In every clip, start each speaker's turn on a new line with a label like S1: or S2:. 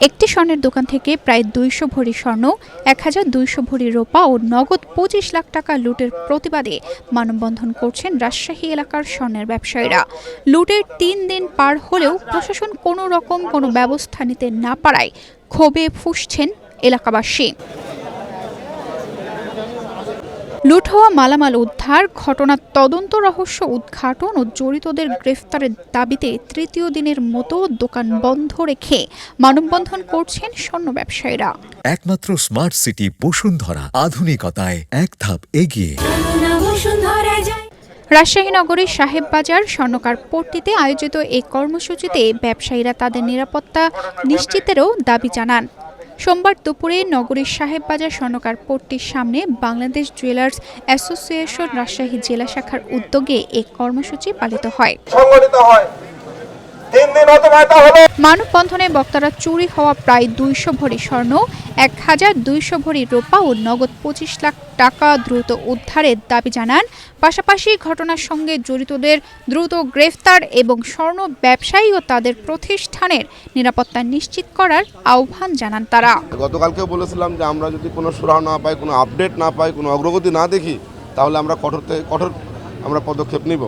S1: একটি স্বর্ণের দোকান থেকে প্রায় ২০০ ভরি স্বর্ণ, ১,২০০ ভরি রূপা ও নগদ ২৫ লাখ টাকা লুটের প্রতিবাদে মানববন্ধন করছেন রাজশাহী এলাকার স্বর্ণের ব্যবসায়ীরা। লুটের ৩ দিন পার হলেও প্রশাসন কোনো রকম কোনো ব্যবস্থা নিতে না পারায় ক্ষোভে ফুঁসছেন এলাকাবাসী। লুট হওয়া মালামাল উদ্ধার, ঘটনার তদন্ত রহস্য উদ্ঘাটন ও জড়িতদের গ্রেফতারের দাবিতে তৃতীয় দিনের মতো দোকান বন্ধ রেখে মানববন্ধন করছেন স্বর্ণ ব্যবসায়ীরা।
S2: একমাত্র স্মার্ট সিটি বসুন্ধরা, আধুনিকতায় এক ধাপ এগিয়ে।
S1: রাজশাহী নগরীর সাহেববাজার স্বর্ণকার পট্টিতে আয়োজিত এই কর্মসূচিতে ব্যবসায়ীরা তাদের নিরাপত্তা নিশ্চিতেরও দাবি জানান। সোমবার দুপুরে নগরীর সাহেববাজার স্বর্ণকার পট্টির সামনে বাংলাদেশ জুয়েলার্স অ্যাসোসিয়েশন রাজশাহী জেলা শাখার উদ্যোগে এই কর্মসূচি পালিত হয়। মানববন্ধনে বক্তারা চুরি হওয়া প্রায় ২০০ ভরি স্বর্ণ, ১,২০০ ভরি রূপা ও নগদ ২৫ লাখ টাকা দ্রুত উদ্ধারের দাবি জানান। পাশাপাশি ঘটনার সঙ্গে জড়িতদের দ্রুত গ্রেফতার এবং স্বর্ণ ব্যবসায়ী ও তাদের প্রতিষ্ঠানের নিরাপত্তা নিশ্চিত করার আহ্বান জানান তারা।
S3: গতকালকেও বলেছিলাম যে আমরা যদি কোনো সুরাহা না পাই, কোনো আপডেট না পাই, কোনো অগ্রগতি না দেখি, তাহলে আমরা কঠোর আমরা পদক্ষেপ নিব।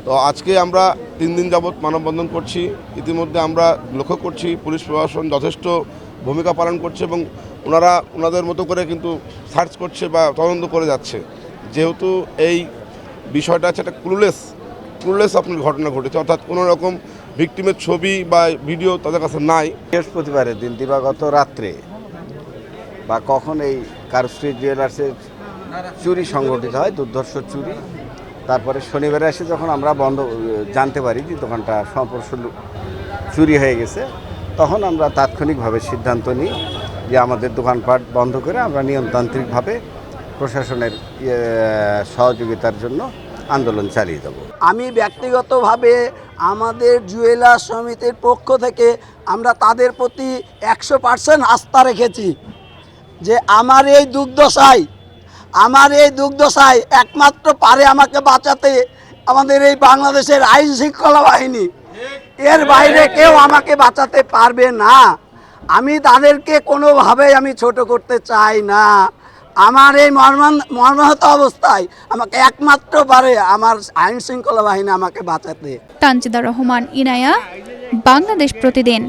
S3: তো আজকে আমরা ৩ দিন যাবৎ মানববন্ধন করছি। ইতিমধ্যে আমরা লক্ষ্য করছি পুলিশ প্রশাসন যথেষ্ট ভূমিকা পালন করছে এবং ওনারা ওনাদের মতো করে কিন্তু সার্চ করছে বা তদন্ত করে যাচ্ছে। যেহেতু এই বিষয়টা হচ্ছে একটা ক্লুলেস আপনার ঘটনা ঘটেছে, অর্থাৎ কোনো রকম ভিকটিমের ছবি বা ভিডিও তাদের কাছে নাই।
S4: বৃহস্পতিবারের দিন দিবাগত রাত্রে বা কখন এই কারুশ্রী জুয়েলার্সের চুরি সংঘটিত হয়, দুর্ধর্ষ চুরি। তারপরে শনিবারে এসে যখন আমরা জানতে পারি যে দোকানটা সম্পূর্ণ চুরি হয়ে গেছে, তখন আমরা তাৎক্ষণিকভাবে সিদ্ধান্ত নিই যে আমাদের দোকানপাট বন্ধ করে আমরা নিয়মতান্ত্রিকভাবে প্রশাসনের সহযোগিতার জন্য আন্দোলন চালিয়ে দেব।
S5: আমি ব্যক্তিগতভাবে আমাদের জুয়েলার্স সমিতির পক্ষ থেকে আমরা তাদের প্রতি ১০০% আস্থা রেখেছি যে আমার এই দুর্দশায় একমাত্র পারে আমাকে বাঁচাতে আমাদের এই বাংলাদেশের আইন শৃঙ্খলা বাহিনী। এর বাইরে কেউ আমাকে বাঁচাতে পারবে না। আমি তাদেরকে কোনোভাবেই আমি ছোট করতে চাই না। আমার এই মর্মাহত অবস্থায় আমাকে একমাত্র পারে আমার আইন শৃঙ্খলা বাহিনী আমাকে বাঁচাতে।
S1: তানজিদা রহমান, ইনায়া, বাংলাদেশ প্রতিদিন।